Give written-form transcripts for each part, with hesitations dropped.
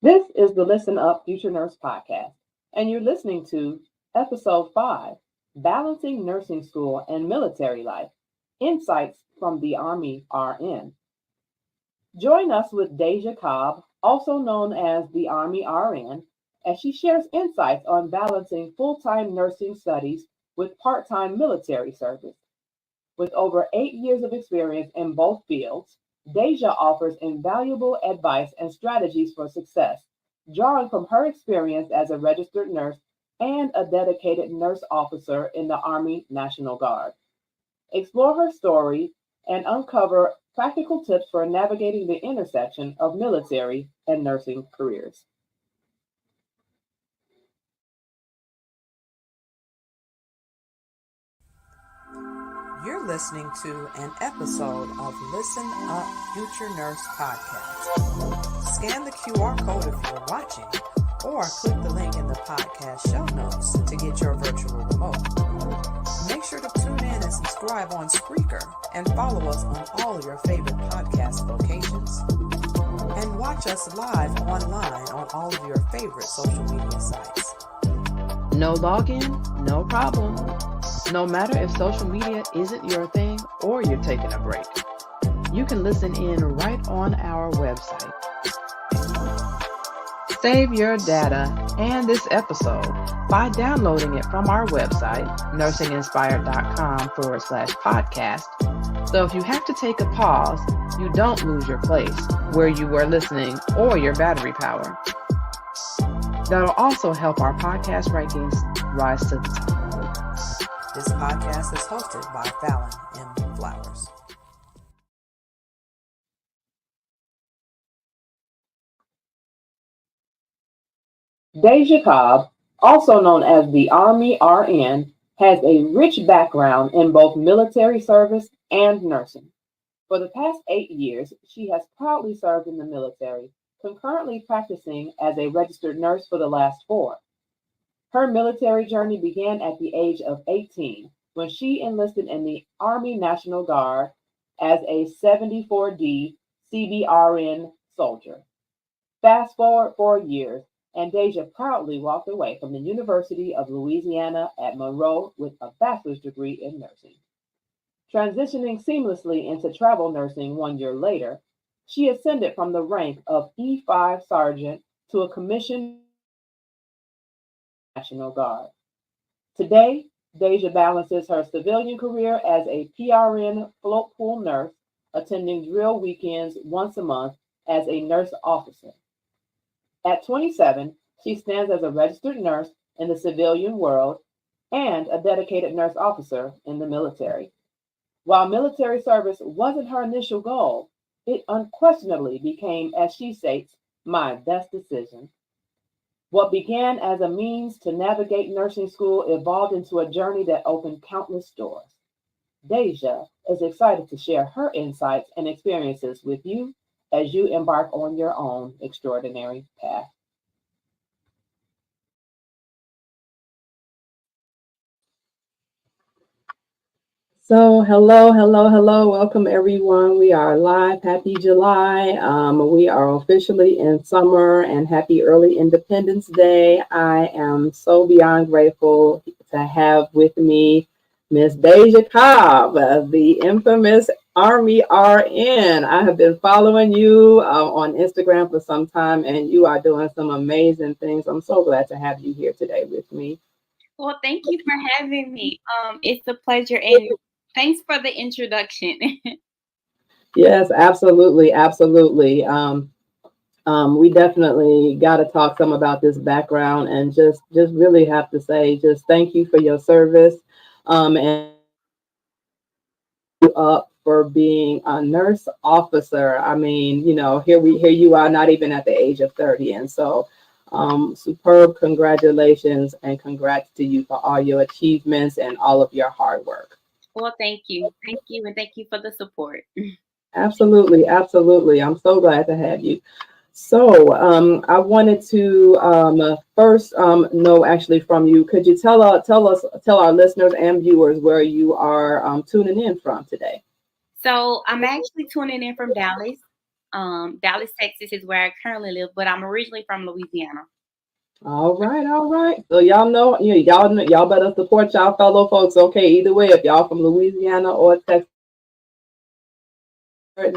This is the Listen Up Future Nurse podcast, and you're listening to episode 5, Balancing Nursing School and Military Life, Insights from the Army RN. Join us with Daijah Cobb, also known as the Army RN, as she shares insights on balancing full-time nursing studies with part-time military service. With over 8 years of experience in both fields, Daijah offers invaluable advice and strategies for success, drawing from her experience as a registered nurse and a dedicated nurse officer in the Army National Guard. Explore her story and uncover practical tips for navigating the intersection of military and nursing careers. You're listening to an episode of Listen Up Future Nurse podcast. Scan the QR code if you're watching, or click the link in the podcast show notes to get your virtual remote. Make sure to tune in and subscribe on Spreaker and follow us on all your favorite podcast locations. And watch us live online on all of your favorite social media sites. No login, no problem. No matter if social media isn't your thing or you're taking a break, you can listen in right on our website. Save your data and this episode by downloading it from our website, nursinginspired.com/podcast. So if you have to take a pause, you don't lose your place where you were listening or your battery power. That'll also help our podcast rankings rise to the top. This podcast is hosted by Fallon M. Flowers. Daijah Cobb, also known as the Army RN, has a rich background in both military service and nursing. For the past 8 years, she has proudly served in the military, concurrently practicing as a registered nurse for the last 4. Her military journey began at the age of 18 when she enlisted in the Army National Guard as a 74D CBRN soldier. Fast forward 4 years, and Daijah proudly walked away from the University of Louisiana at Monroe with a bachelor's degree in nursing. Transitioning seamlessly into travel nursing 1 year later, she ascended from the rank of E5 sergeant to a commissioned National Guard. Today, Daijah balances her civilian career as a PRN Float Pool Nurse, attending drill weekends once a month as a nurse officer. At 27, she stands as a registered nurse in the civilian world and a dedicated nurse officer in the military. While military service wasn't her initial goal, it unquestionably became, as she states, my best decision. What began as a means to navigate nursing school evolved into a journey that opened countless doors. Daijah is excited to share her insights and experiences with you as you embark on your own extraordinary path. So, hello. Welcome, everyone. We are live. Happy July. We are officially in summer, and happy early Independence Day. I am so beyond grateful to have with me Miss Daijah Cobb, the infamous Army RN. I have been following you on Instagram for some time, and you are doing some amazing things. I'm so glad to have you here today with me. Well, thank you for having me. It's a pleasure, and thanks for the introduction. Yes, absolutely. We definitely got to talk some about this background, and just really have to say, just thank you for your service, and up for being a nurse officer. I mean, here you are, not even at the age of 30, and so superb. Congratulations, and congrats to you for all your achievements and all of your hard work. Well, thank you, and thank you for the support. Absolutely. I'm so glad to have you. So I wanted to first know actually from you. Could you tell our listeners and viewers where you are tuning in from today? So I'm actually tuning in from Dallas. Dallas, Texas is where I currently live, but I'm originally from Louisiana. All right, all right. So y'all know, y'all better support y'all fellow folks. Okay, either way, if y'all from Louisiana or Texas,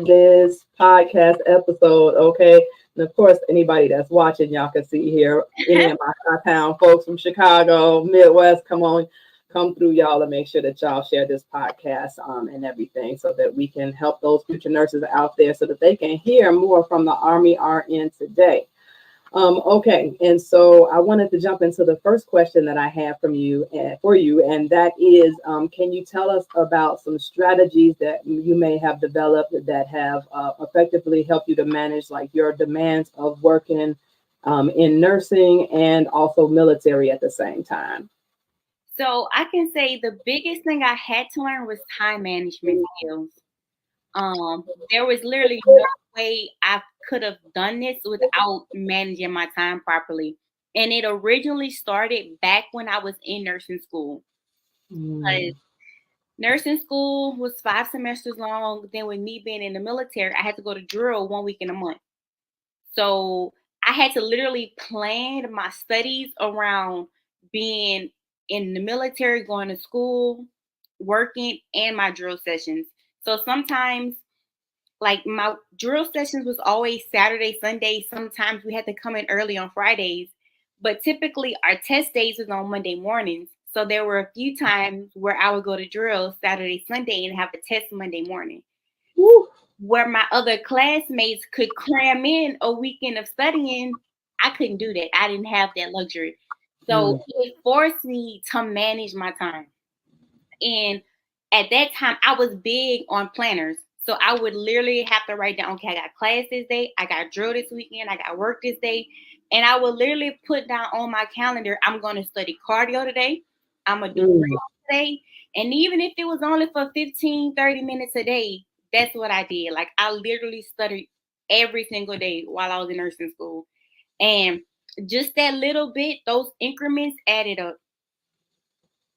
this podcast episode. Okay, and of course, anybody that's watching, y'all can see here any of my Chi-Town folks from Chicago, Midwest. Come on, come through, y'all, and make sure that y'all share this podcast and everything, so that we can help those future nurses out there, so that they can hear more from the Army RN today. Okay, and so I wanted to jump into the first question that I have from you for you, and that is, can you tell us about some strategies that you may have developed that have effectively helped you to manage like your demands of working in nursing and also military at the same time? So I can say the biggest thing I had to learn was time management skills. There was literally no way I could have done this without managing my time properly. And it originally started back when I was in nursing school. Because nursing school was 5 semesters long. Then with me being in the military, I had to go to drill 1 week in a month. So I had to literally plan my studies around being in the military, going to school, working, and my drill sessions. So sometimes, like, my drill sessions was always Saturday, Sunday. Sometimes we had to come in early on Fridays, but typically our test days was on Monday mornings. So there were a few times where I would go to drill Saturday, Sunday and have a test Monday morning. Woo. Where my other classmates could cram in a weekend of studying, I couldn't do that. I didn't have that luxury. So it forced me to manage my time. And at that time, I was big on planners. So I would literally have to write down, okay, I got class this day, I got drill this weekend, I got work this day. And I would literally put down on my calendar, I'm going to study cardio today, I'm going to do drill today. And even if it was only for 15, 30 minutes a day, that's what I did. Like, I literally studied every single day while I was in nursing school. And just that little bit, those increments added up.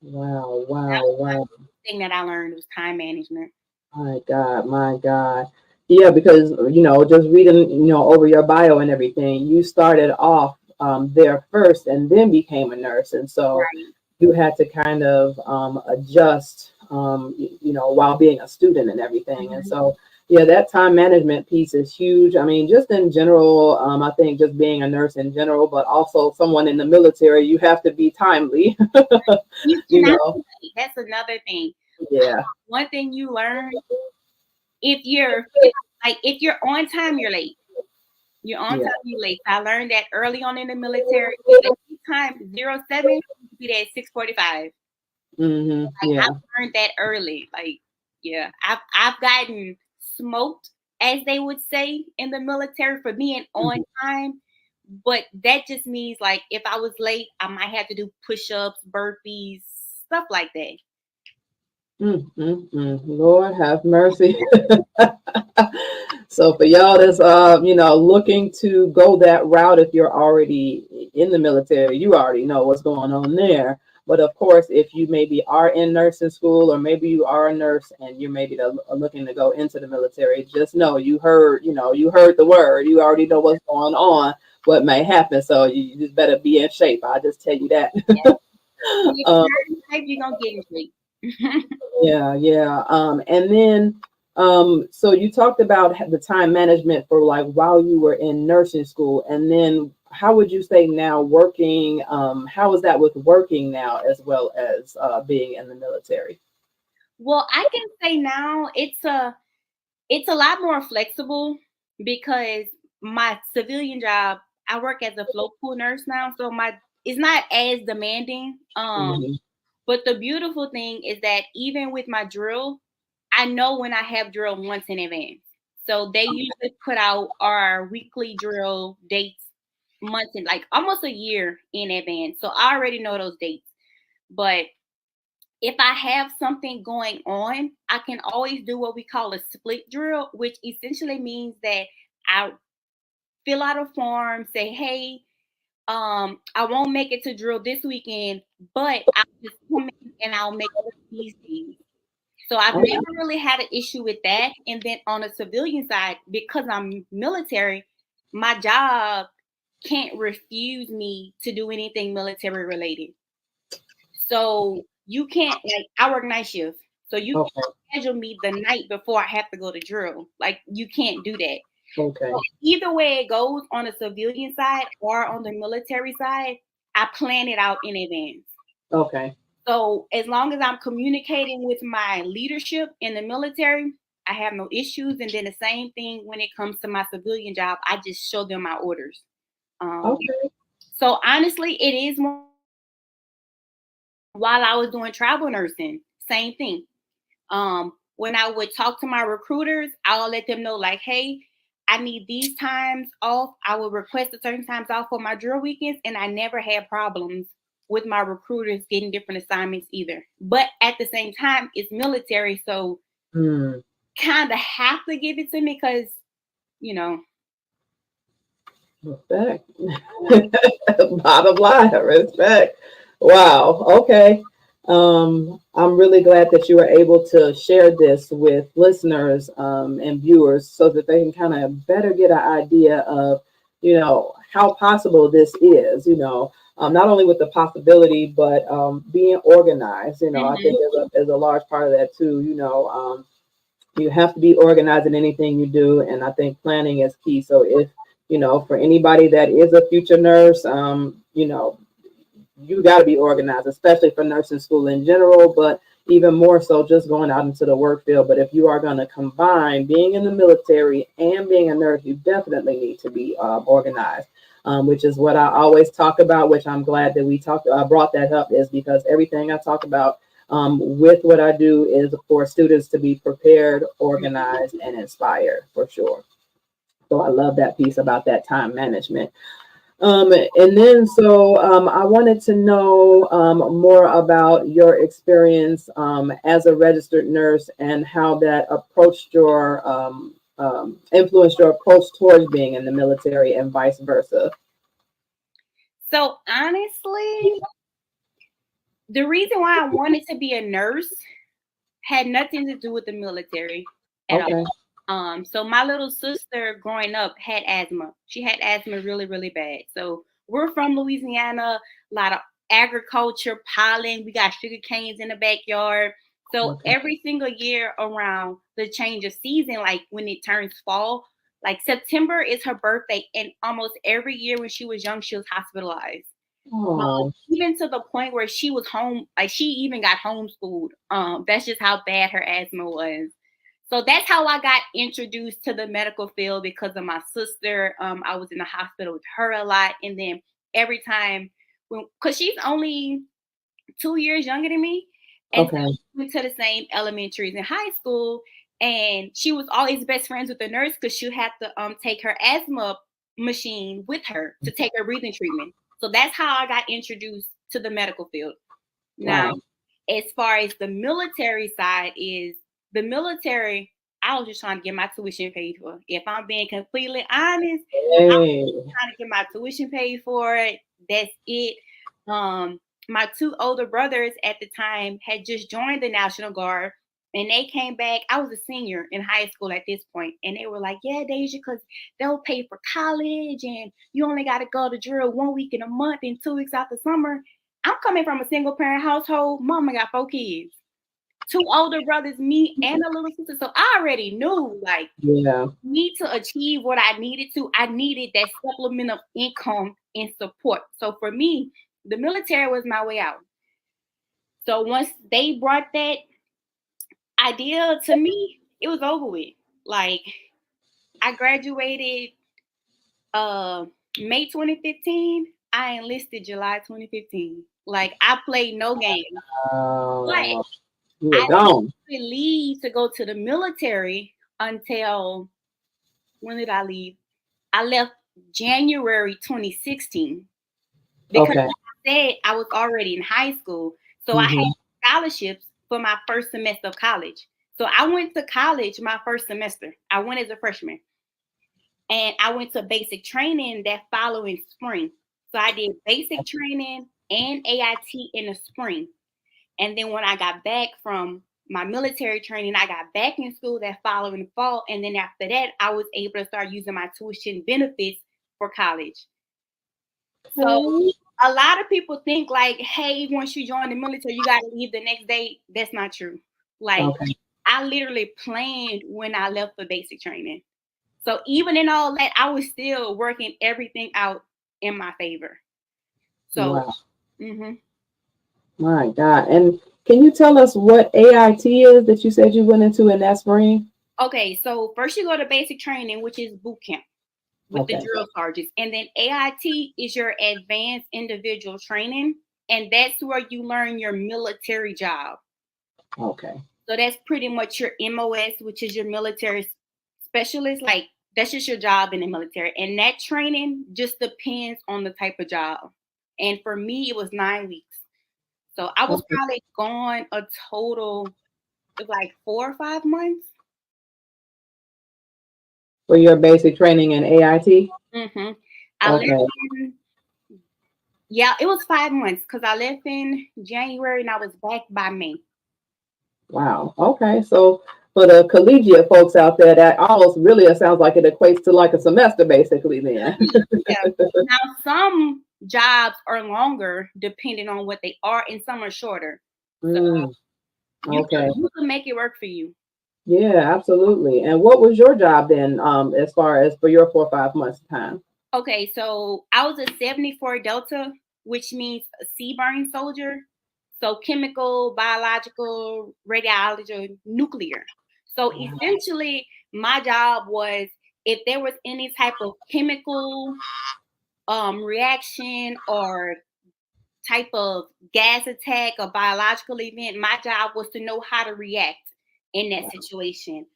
Wow, That wow, was wow. one thing that I learned was time management. My God, my God. Yeah, because, just reading, over your bio and everything, you started off there first and then became a nurse. And so Right. you had to kind of adjust, while being a student and everything. And so, yeah, that time management piece is huge. I mean, just in general, I think just being a nurse in general, but also someone in the military, you have to be timely, You you cannot know. be late. That's another thing. Yeah. One thing you learn, if you're on time, you're late. You're on Yeah. time, you're late. I learned that early on in the military. At time 07, you be there at 6:45. Like, I Yeah. learned that early. Like, yeah, I've gotten smoked, as they would say in the military, for being on time. But that just means, like, if I was late, I might have to do push-ups, burpees, stuff like that. Lord have mercy. So for y'all that's looking to go that route, if you're already in the military, you already know what's going on there. But of course, if you maybe are in nursing school, or maybe you are a nurse and you're maybe looking to go into the military, just know you heard the word. You already know what's going on, what may happen. So you just better be in shape. I'll just tell you that. If you're not in shape, you're gonna get in shape. Yeah. And then, so you talked about the time management for like while you were in nursing school, and then how would you say now working? How is that with working now as well as being in the military? Well, I can say now it's a lot more flexible, because my civilian job, I work as a float pool nurse now, so it's not as demanding. Mhm. But the beautiful thing is that even with my drill, I know when I have drill months in advance. So they usually put out our weekly drill dates months in, like, almost a year in advance. So I already know those dates. But if I have something going on, I can always do what we call a split drill, which essentially means that I fill out a form, say, hey, I won't make it to drill this weekend, but I'll just come in and I'll make these days. So I've never really had an issue with that. And then on the civilian side, because I'm military, my job can't refuse me to do anything military related. So you can't, like, I work night shift. So you Okay. can't schedule me the night before I have to go to drill. Like, you can't do that. Okay. So either way it goes on the civilian side or on the military side, I plan it out in advance. Okay. So as long as I'm communicating with my leadership in the military, I have no issues. And then the same thing when it comes to my civilian job, I just show them my orders. Okay. So honestly, it is more. While I was doing travel nursing, same thing. When I would talk to my recruiters, I'll let them know, like, hey, I need these times off. I would request a certain times off for my drill weekends, and I never had problems with my recruiters getting different assignments either. But at the same time, it's military, so kind of have to give it to me because, you know. Respect. Bottom line, respect. Wow. Okay. I'm really glad that you were able to share this with listeners and viewers so that they can kind of better get an idea of, how possible this is, not only with the possibility, but being organized. I think there's a large part of that too. You have to be organized in anything you do. And I think planning is key. So if, for anybody that is a future nurse, you got to be organized, especially for nursing school in general, but even more so just going out into the work field. But if you are going to combine being in the military and being a nurse, you definitely need to be organized, which is what I always talk about, which I'm glad that I brought that up, is because everything I talk about with what I do is for students to be prepared, organized, and inspired, for sure. So I love that piece about that time management. And then, so I wanted to know more about your experience as a registered nurse and how that approached your, influenced your approach towards being in the military and vice versa. So honestly, the reason why I wanted to be a nurse had nothing to do with the military at all. So my little sister growing up had asthma. She had asthma really, really bad. So we're from Louisiana, a lot of agriculture, pollen. We got sugar canes in the backyard. So every single year around the change of season, like when it turns fall, like September is her birthday. And almost every year when she was young, she was hospitalized. Even to the point where she was home, like she even got homeschooled. That's just how bad her asthma was. So that's how I got introduced to the medical field, because of my sister. I was in the hospital with her a lot. And then every time, because she's only 2 years younger than me. And so we went to the same elementaries in high school. And she was always best friends with the nurse because she had to take her asthma machine with her to take her breathing treatment. So that's how I got introduced to the medical field. Now, as far as the military side is, the military, I was just trying to get my tuition paid for. If I'm being completely honest, I was trying to get my tuition paid for it. That's it. My two older brothers at the time had just joined the National Guard, and they came back. I was a senior in high school at this point, and they were like, yeah, Daijah, because they'll pay for college, and you only got to go to drill 1 week in a month and 2 weeks out the summer. I'm coming from a single parent household. Mama got 4 kids, 2 older brothers, me and a little sister. So I already knew, like, me to achieve what I needed to, I needed that supplement of income and support. So for me, the military was my way out. So once they brought that idea to me, it was over with. Like, I graduated May 2015. I enlisted July 2015. Like, I played no games. But I didn't leave to go to the military until, when did I leave? I left January 2016. Because like I said, I was already in high school. So I had scholarships for my first semester of college. So I went to college my first semester. I went as a freshman. And I went to basic training that following spring. So I did basic training and AIT in the spring. And then when I got back from my military training. I got back in school that following fall. And then after that, I was able to start using my tuition benefits for college. So a lot of people think like, hey, once you join the military, you got to leave the next day. That's not true. Like, I literally planned when I left for basic training. So even in all that, I was still working everything out in my favor. So, My God. And can you tell us what AIT is that you said you went into in that spring? Okay, so first you go to basic training, which is boot camp with the drill sergeants. And then AIT is your advanced individual training. And that's where you learn your military job. Okay. So that's pretty much your MOS, which is your military specialist. Like, that's just your job in the military. And that training just depends on the type of job. And for me, it was 9 weeks. So I was probably gone a total of like 4 or 5 months. For your basic training in AIT? I left it was 5 months because I left in January and I was back by May. Wow. Okay. So for the collegiate folks out there, that almost really sounds like it equates to like a semester, basically. Then. Now some jobs are longer depending on what they are, and some are shorter. So you can make it work for you. Yeah, absolutely. And what was your job then, as far as for your 4 or 5 months time? Okay, so I was a 74 Delta, which means a CBRN soldier. So chemical, biological, radiology, nuclear. So essentially, my job was if there was any type of chemical reaction or type of gas attack or biological event, my job was to know how to react in that situation.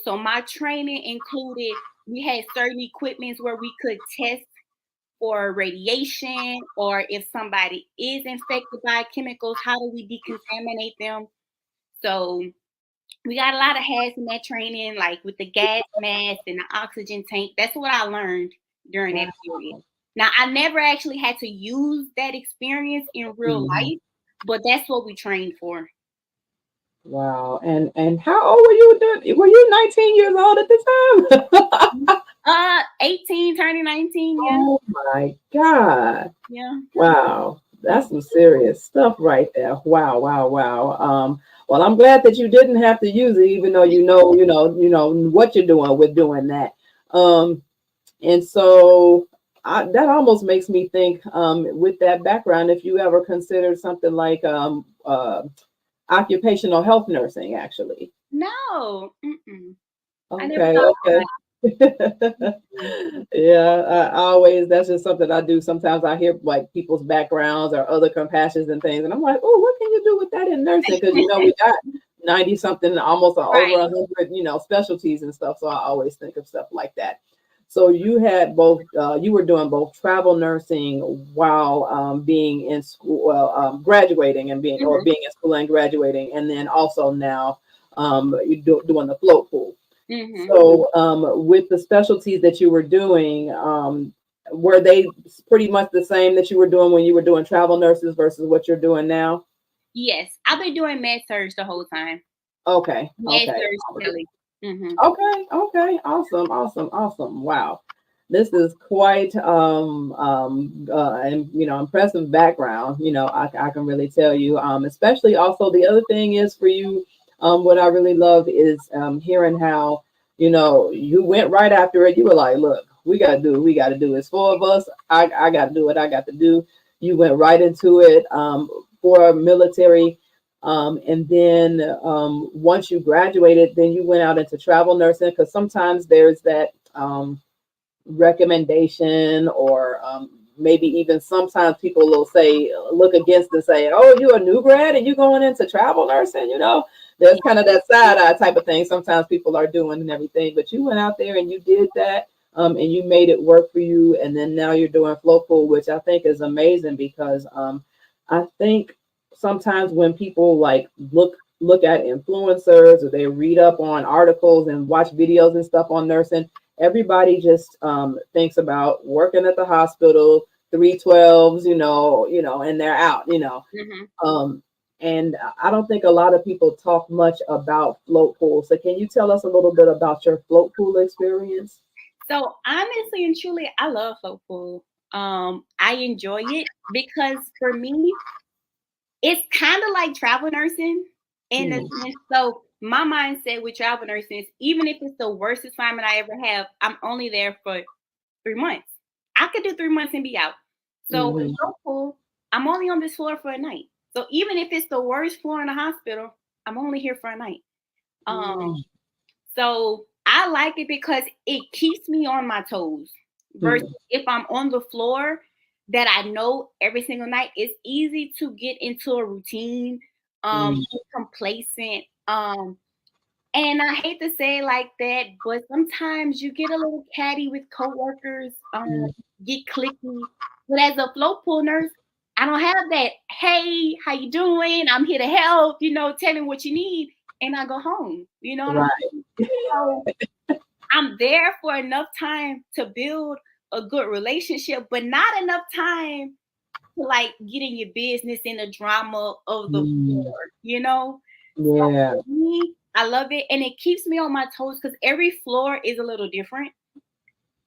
So my training included, we had certain equipments where we could test for radiation, or if somebody is infected by chemicals, how do we decontaminate them? So we got a lot of hazmat training, like with the gas mask and the oxygen tank. That's what I learned during that period. Now, I never actually had to use that experience in real life, but that's what we trained for. Wow. And how old were you doing? Were you 19 years old at the time? 18, turning 19, yeah. Oh my God. Yeah. Wow. That's some serious stuff right there. Wow, wow, wow. Well, I'm glad that you didn't have to use it, even though you know what you're doing with doing that. And so that almost makes me think, with that background, if you ever considered something like occupational health nursing, actually. No. Okay. Yeah, I always, that's just something I do. Sometimes I hear like people's backgrounds or other compassions and things, and I'm like, oh, what can you do with that in nursing? Because we got 90 something, almost over 100, specialties and stuff. So I always think of stuff like that. So you had both, you were doing both travel nursing while being in school, graduating and being in school and graduating, and then also now you're doing the float pool. So with the specialties that you were doing, were they pretty much the same that you were doing when you were doing travel nurses versus what you're doing now? Yes, I've been doing med surg the whole time. Okay. Med surg, really. Okay. Awesome. Wow. This is quite impressive background. I can really tell you, especially also the other thing is for you, what I really loved is hearing how, you went right after it. You were like, look, we got to do what we got to do. It's 4 of us. I got to do what I got to do. You went right into it for military. And then once you graduated, then you went out into travel nursing, because sometimes there's that recommendation, or maybe even sometimes people will say, look against and say, oh, you're a new grad and you're going into travel nursing, there's kind of that side eye type of thing sometimes people are doing and everything. But you went out there and you did that, and you made it work for you. And then now you're doing float pool, which I think is amazing, because I think sometimes when people like look at influencers, or they read up on articles and watch videos and stuff on nursing, everybody just thinks about working at the hospital, 312s, and they're out, And I don't think a lot of people talk much about float pool. So can you tell us a little bit about your float pool experience? So honestly and truly, I love float pool. I enjoy it because for me, it's kind of like travel nursing in a Mm, sense. So my mindset with travel nursing is even if it's the worst assignment I ever have, I'm only there for 3 months. I could do 3 months and be out. So with mhm, float pool, I'm only on this floor for a night. So even if it's the worst floor in the hospital, I'm only here for a night. Um, mm, so I like it because it keeps me on my toes. Versus mm, if I'm on the floor that I know every single night, it's easy to get into a routine, mm, get complacent. And I hate to say it like that, but sometimes you get a little catty with coworkers, mm. get clicky. But as a float pool nurse, I don't have that. Hey, how you doing? I'm here to help. Tell me what you need, and I go home. You know what I'm Right. saying? So I'm there for enough time to build a good relationship, but not enough time to like get in your business in the drama of the Mm, floor. So yeah. for me, I love it, and it keeps me on my toes because every floor is a little different.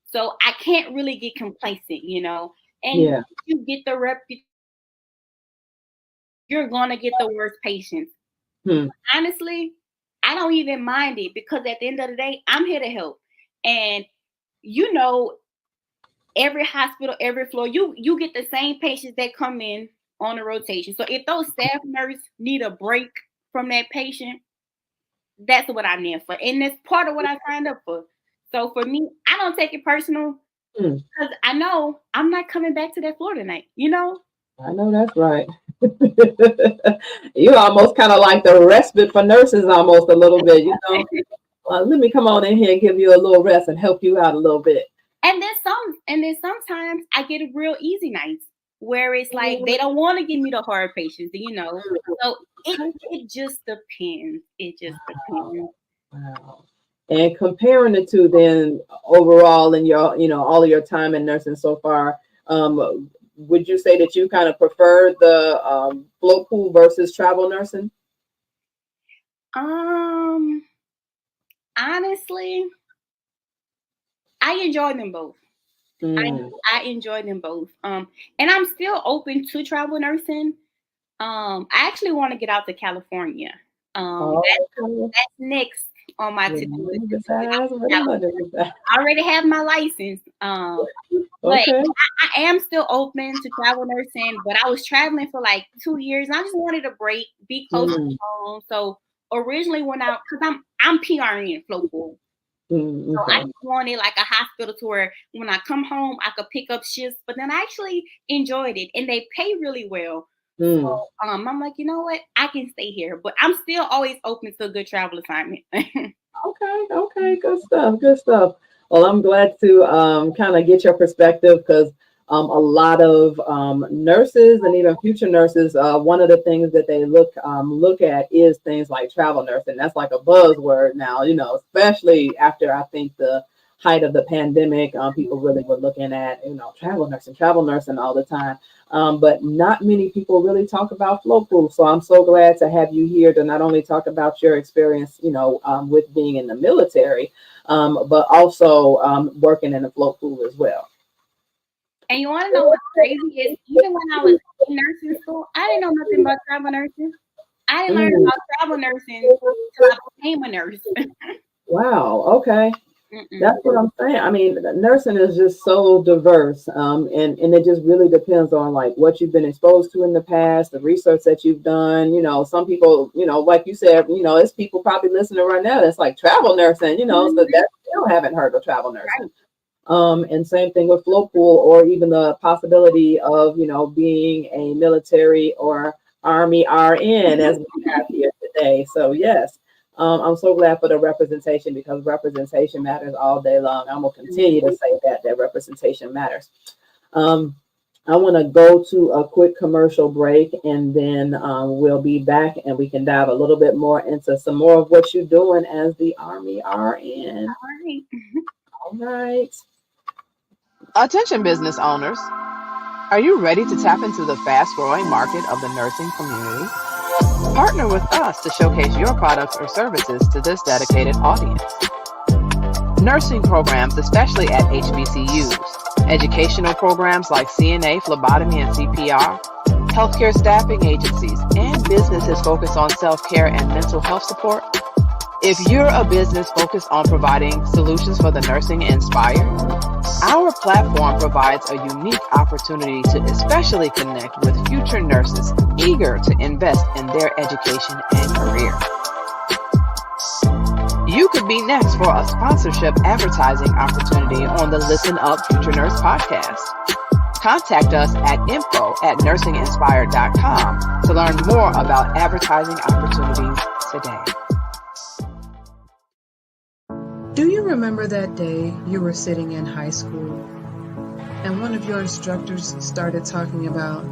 So I can't really get complacent. And Yeah. you get the rep, you're gonna get the worst patients. Hmm. Honestly, I don't even mind it because at the end of the day, I'm here to help. And you know, every hospital, every floor, you get the same patients that come in on a rotation. So if those staff nurses need a break from that patient, that's what I'm there for. And that's part of what I signed up for. So for me, I don't take it personal Hmm. because I know I'm not coming back to that floor tonight. I know that's right. You almost kind of like the respite for nurses, almost a little bit. Let me come on in here and give you a little rest and help you out a little bit. And then sometimes I get real easy nights where it's like they don't want to give me the hard patients. So it Okay. it just depends. It just depends. Wow. And comparing the two, then overall in your all of your time in nursing so far, would you say that you kind of prefer the float pool versus travel nursing? Um, honestly, I enjoy them both. I Mm. I enjoy them both. And I'm still open to travel nursing. I actually want to get out to California. Oh, That's next on my wait a to-do list. minute, To get out guys. to Wait a minute with that. I already have my license. But Okay. I am still open to travel nursing. But I was traveling for like 2 years, and I just wanted a break, be close to Mm, home. So originally, because I'm PRN Float Pool, so I okay. just wanted like a hospital to where when I come home, I could pick up shifts. But then I actually enjoyed it, and they pay really well. Mm. I'm like, you know what? I can stay here, but I'm still always open to a good travel assignment. Okay, okay, good stuff, good stuff. Well, I'm glad to kind of get your perspective because a lot of nurses and even future nurses, one of the things that they look at is things like travel nursing. That's like a buzzword now, especially after I think the height of the pandemic, people really were looking at travel nursing all the time. But not many people really talk about float pool. So I'm so glad to have you here to not only talk about your experience, with being in the military, but also working in the float pool as well. And you want to know what's crazy is even when I was in nursing school, I didn't know nothing about travel nursing. I didn't learn Mm, about travel nursing until I became a nurse. wow. Okay. Mm-mm. That's what I'm saying. I mean, nursing is just so diverse, and it just really depends on like what you've been exposed to in the past, the research that you've done. Some people, like you said, it's people probably listening right now that's like travel nursing, so that still haven't heard of travel nursing. And same thing with float pool, or even the possibility of being a military or Army RN as we have here today. So yes. I'm so glad for the representation because representation matters all day long. I'm gonna continue to say that representation matters. Um, I want to go to a quick commercial break and then we'll be back and we can dive a little bit more into some more of what you're doing as the Army RN. All right. All right. Attention business owners. Are you ready to tap into the fast growing market of the nursing community? Partner with us to showcase your products or services to this dedicated audience. Nursing programs, especially at HBCUs, educational programs like CNA, phlebotomy, and CPR, healthcare staffing agencies, and businesses focused on self-care and mental health support. If you're a business focused on providing solutions for the nursing inspired, our platform provides a unique opportunity to especially connect with future nurses eager to invest in their education and career. You could be next for a sponsorship advertising opportunity on the Listen Up Future Nurse podcast. Contact us at info@nursinginspired.com to learn more about advertising opportunities today. Do you remember that day you were sitting in high school and one of your instructors started talking about,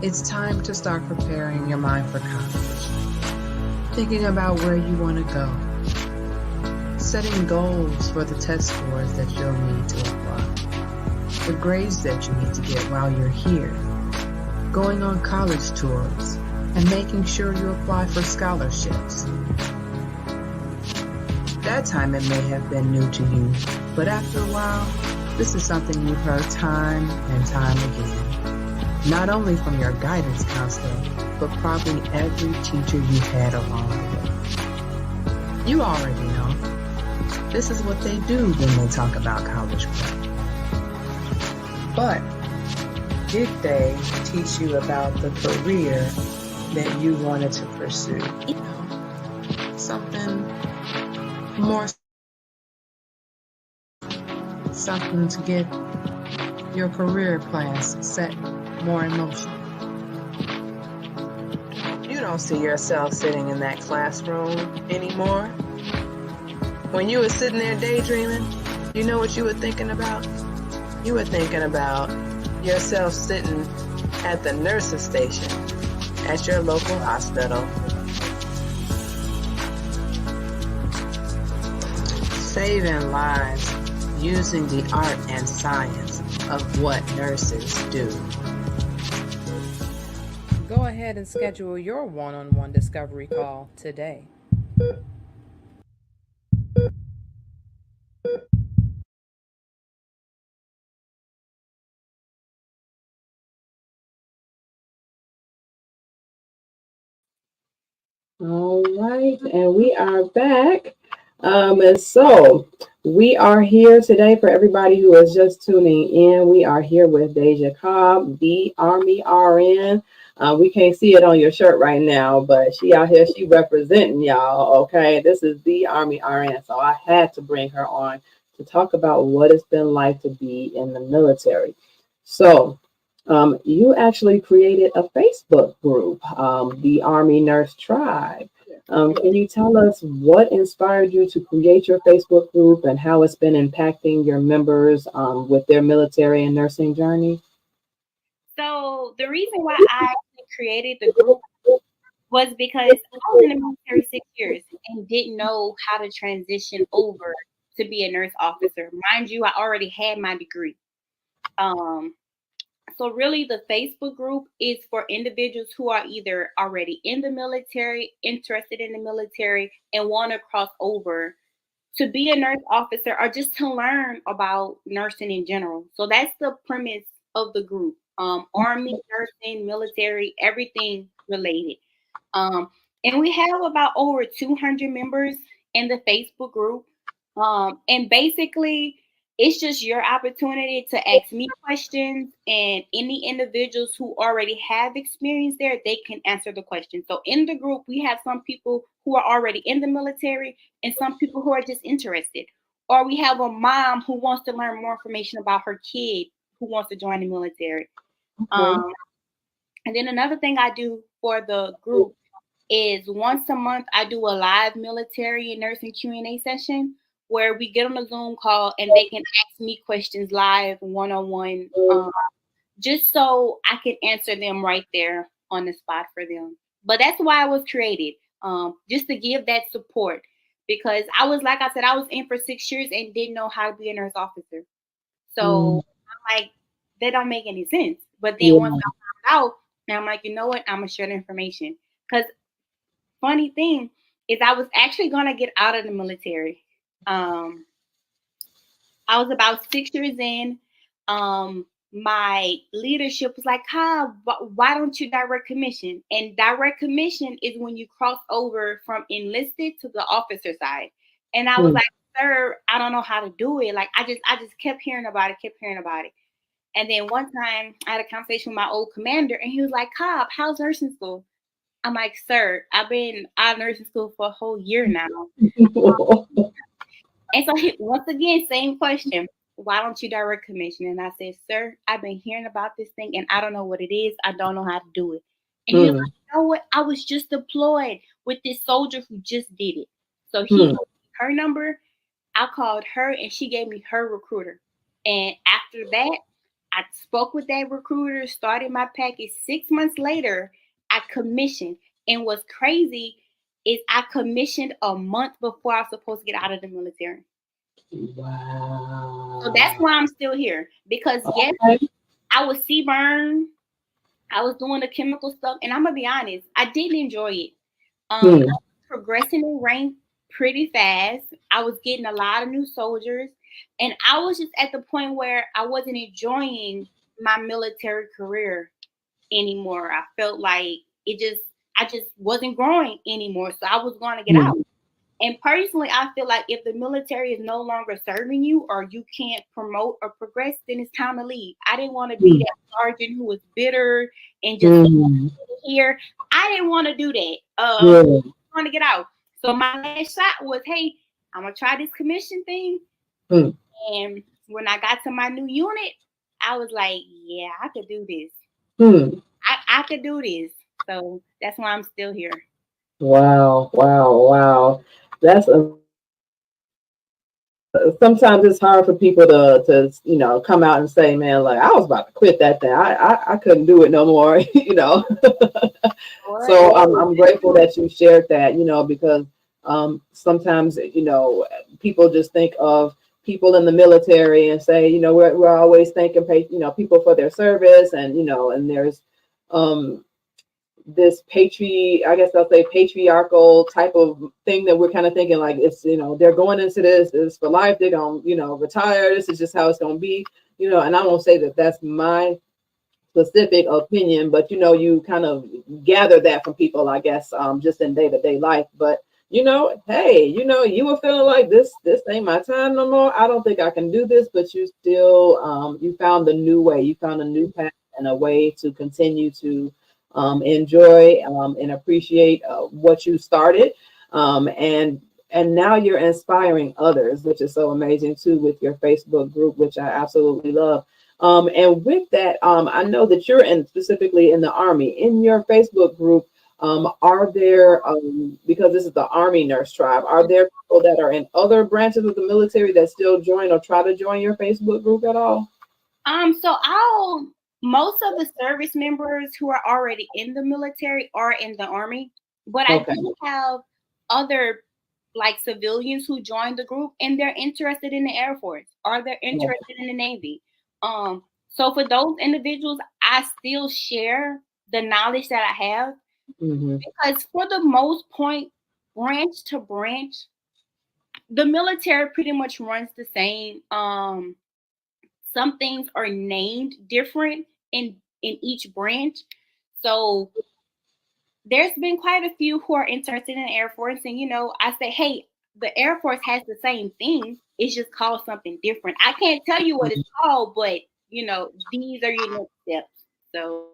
it's time to start preparing your mind for college, thinking about where you want to go, setting goals for the test scores that you'll need to apply, the grades that you need to get while you're here, going on college tours, and making sure you apply for scholarships? That time it may have been new to you, but after a while, this is something you've heard time and time again. Not only from your guidance counselor, but probably every teacher you've had along the way. You already know. This is what they do when they talk about college prep. But did they teach you about the career that you wanted to pursue? You know, something more, something to get your career plans set more in motion. You don't see yourself sitting in that classroom anymore. When you were sitting there daydreaming, you know what you were thinking about? You were thinking about yourself sitting at the nurse's station at your local hospital, saving lives using the art and science of what nurses do. Go ahead and schedule your one-on-one discovery call today. All right, and we are back. And so we are here today for everybody who is just tuning in. We are here with Daijah Cobb, the Army RN. We can't see it on your shirt right now, but she out here, she representing y'all, okay? This is the Army RN, so I had to bring her on to talk about what it's been like to be in the military. So you actually created a Facebook group, the Army Nurse Tribe. Can you tell us what inspired you to create your Facebook group and how it's been impacting your members with their military and nursing journey? So the reason why I created the group was because I was in the military 6 years and didn't know how to transition over to be a nurse officer. Mind you, I already had my degree. So really the Facebook group is for individuals who are either already in the military, interested in the military, and want to cross over to be a nurse officer or just to learn about nursing in general. So that's the premise of the group. Army, nursing, military, everything related. And we have about over 200 members in the Facebook group. And basically, it's just your opportunity to ask me questions, and any individuals who already have experience there, they can answer the question. So in the group, we have some people who are already in the military and some people who are just interested. Or we have a mom who wants to learn more information about her kid who wants to join the military. Okay. And then another thing I do for the group is once a month I do a live military and nursing Q&A session where we get on a Zoom call and they can ask me questions live, one-on-one, just so I can answer them right there on the spot for them. But that's why it was created, just to give that support, because I was, like I said, I was in for 6 years and didn't know how to be a nurse officer. So I'm like, that don't make any sense. But then once I found out, now I'm like, you know what? I'm going to share the information. Because funny thing is, I was actually going to get out of the military. I was about 6 years in. My leadership was like, Cobb, why don't you direct commission? And direct commission is when you cross over from enlisted to the officer side. And I was like, sir, I don't know how to do it. Like, I just kept hearing about it. And then one time I had a conversation with my old commander, and he was like, Cobb, how's nursing school? I'm like, sir, I've been out of nursing school for a whole year now. And so once again, same question. Why don't you direct commission? And I said, sir, I've been hearing about this thing and I don't know what it is. I don't know how to do it. And he was like, you know what? I was just deployed with this soldier who just did it. So he gave me her number. I called her and she gave me her recruiter. And after that, I spoke with that recruiter, started my package. 6 months later, I commissioned. And what's crazy is I commissioned a month before I was supposed to get out of the military. Wow. So that's why I'm still here. Because yes, I was CBRN. I was doing the chemical stuff. And I'm going to be honest, I didn't enjoy it. I was progressing in rank pretty fast. I was getting a lot of new soldiers. And I was just at the point where I wasn't enjoying my military career anymore. I felt like I just wasn't growing anymore. So I was going to get out. And personally, I feel like if the military is no longer serving you or you can't promote or progress, then it's time to leave. I didn't want to be that sergeant who was bitter and just here. I didn't want to do that. I want to get out. So my last shot was, hey, I'm going to try this commission thing. And when I got to my new unit, I was like, yeah, I could do this. I could do this. So that's why I'm still here. Wow. That's sometimes it's hard for people to come out and say, man, like I was about to quit that thing. I couldn't do it no more, So I'm grateful that you shared that, because sometimes, people just think of people in the military and say, we're always thanking, people for their service and, and there's this patriarchal type of thing that we're kind of thinking like it's, they're going into this for life. They're going to, retire. This is just how it's going to be, and I won't say that that's my specific opinion, but, you kind of gather that from people, I guess, just in day-to-day life. But, hey, you were feeling like this ain't my time no more. I don't think I can do this, but you still, you found the new way. You found a new path and a way to continue to enjoy and appreciate what you started, and now you're inspiring others, which is so amazing too with your Facebook group, which I absolutely love. And with that, I know that you're specifically in the Army. In your Facebook group, are there, because this is the Army Nurse Tribe, are there people that are in other branches of the military that still join or try to join your Facebook group at all? Most of the service members who are already in the military are in the Army, but I do have other like civilians who joined the group and they're interested in the Air Force or they're interested in the Navy. So for those individuals, I still share the knowledge that I have because for the most point, branch to branch, the military pretty much runs the same. Some things are named different in each branch. So there's been quite a few who are interested in the Air Force. And, I say, hey, the Air Force has the same thing. It's just called something different. I can't tell you what it's called, but, these are your next steps. So.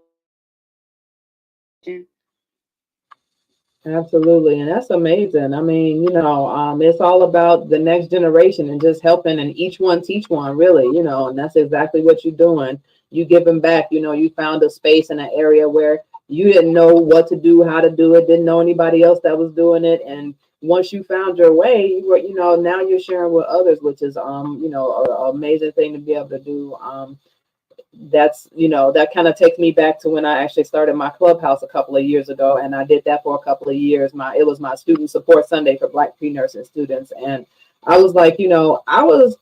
Absolutely. And that's amazing. I mean, it's all about the next generation and just helping and each one teach one, really, and that's exactly what you're doing. You giving back, you found a space in an area where you didn't know what to do, how to do it, didn't know anybody else that was doing it. And once you found your way, you were, now you're sharing with others, which is, an amazing thing to be able to do. That's, that kind of takes me back to when I actually started my clubhouse a couple of years ago. And I did that for a couple of years. It was my student support Sunday for Black pre-nursing students. And I was like, I was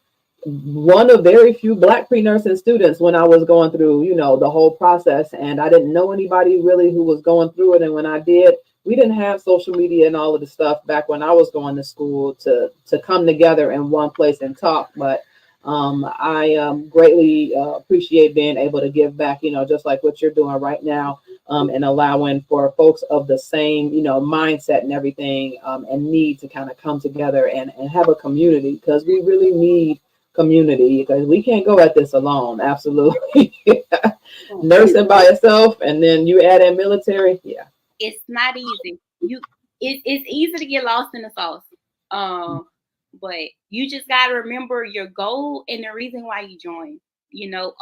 one of very few Black pre-nursing students when I was going through, the whole process. And I didn't know anybody really who was going through it. And when I did, we didn't have social media and all of the stuff back when I was going to school to come together in one place and talk. But I greatly appreciate being able to give back, just like what you're doing right now, and allowing for folks of the same, mindset and everything, and need to kind of come together and have a community, because we really need community, because we can't go at this alone. Absolutely. Nursing by yourself and then you add in military. Yeah. It's not easy. It's easy to get lost in the sauce. But you just got to remember your goal and the reason why you joined,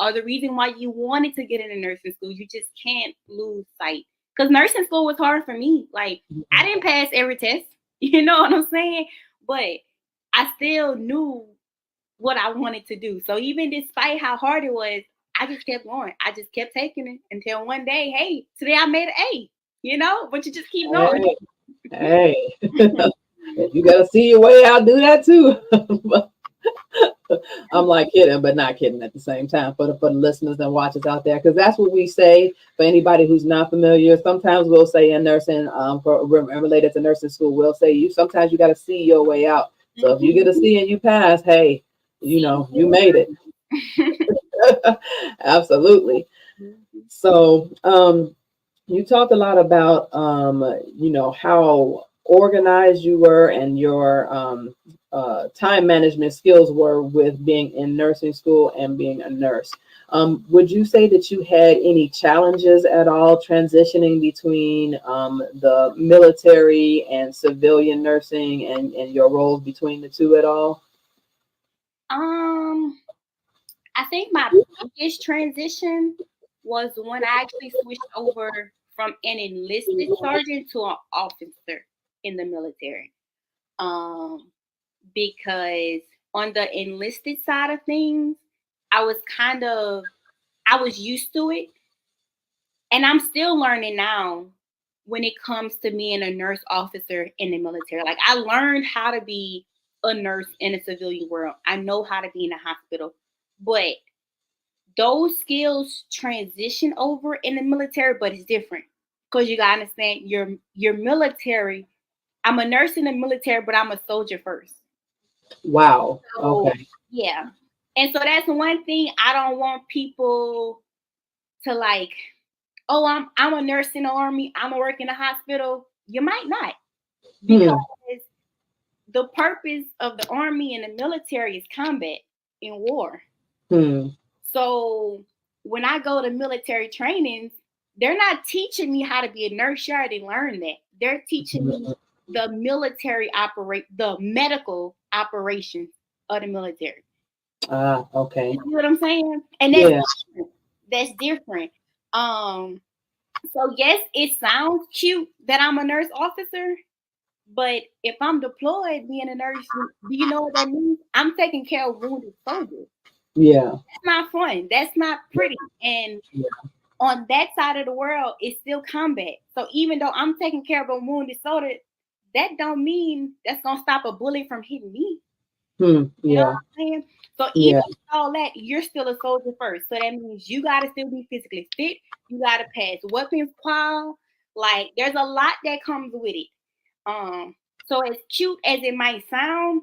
or the reason why you wanted to get into nursing school. You just can't lose sight, because nursing school was hard for me. Like, I didn't pass every test, you know what I'm saying? But I still knew what I wanted to do. So even despite how hard it was, I just kept going. I just kept taking it until one day, hey, today I made an A, but you just keep going. Hey. If you gotta see your way out, do that too. I'm like kidding, but not kidding at the same time for the listeners and watchers out there, because that's what we say. For anybody who's not familiar, sometimes we'll say in nursing, for related to nursing school, we'll say sometimes you got to see your way out. So if you get a C and you pass, hey, you made it. Absolutely. So you talked a lot about how organized you were and your time management skills were with being in nursing school and being a nurse. Would you say that you had any challenges at all transitioning between the military and civilian nursing and your roles between the two at all? I think my biggest transition was when I actually switched over from an enlisted sergeant to an officer in the military. Because on the enlisted side of things, I was used to it. And I'm still learning now when it comes to being a nurse officer in the military. Like, I learned how to be a nurse in a civilian world. I know how to be in a hospital, but those skills transition over in the military, but it's different, because you gotta understand your military. I'm a nurse in the military, but I'm a soldier first. Wow. So, okay. Yeah. And so that's one thing I don't want people to like, oh, I'm a nurse in the Army, I'm a work in a hospital. You might not. Because the purpose of the Army and the military is combat in war. So when I go to military trainings, they're not teaching me how to be a nurse. You already learned that. They're teaching me the the medical operations of the military. Okay. You know what I'm saying? And that's different. So yes, it sounds cute that I'm a nurse officer, but if I'm deployed being a nurse, do you know what that means? I'm taking care of wounded soldiers. Yeah. That's not fun. That's not pretty. And on that side of the world, it's still combat. So even though I'm taking care of a wounded soldier, that don't mean that's gonna stop a bullet from hitting me. You know what I'm saying? So even with all that, you're still a soldier first. So that means you gotta still be physically fit. You gotta pass weapons qual. Like, there's a lot that comes with it. So as cute as it might sound,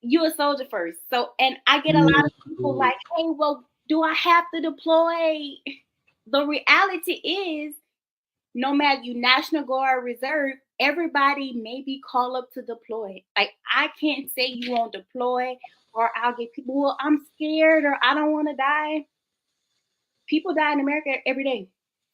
you a soldier first. So, and I get a lot of people like, hey, well, do I have to deploy? The reality is, no matter you National Guard, Reserve, everybody may be called up to deploy. Like, I can't say you won't deploy, or I'll get people, well, I'm scared, or I don't want to die. People die in America every day.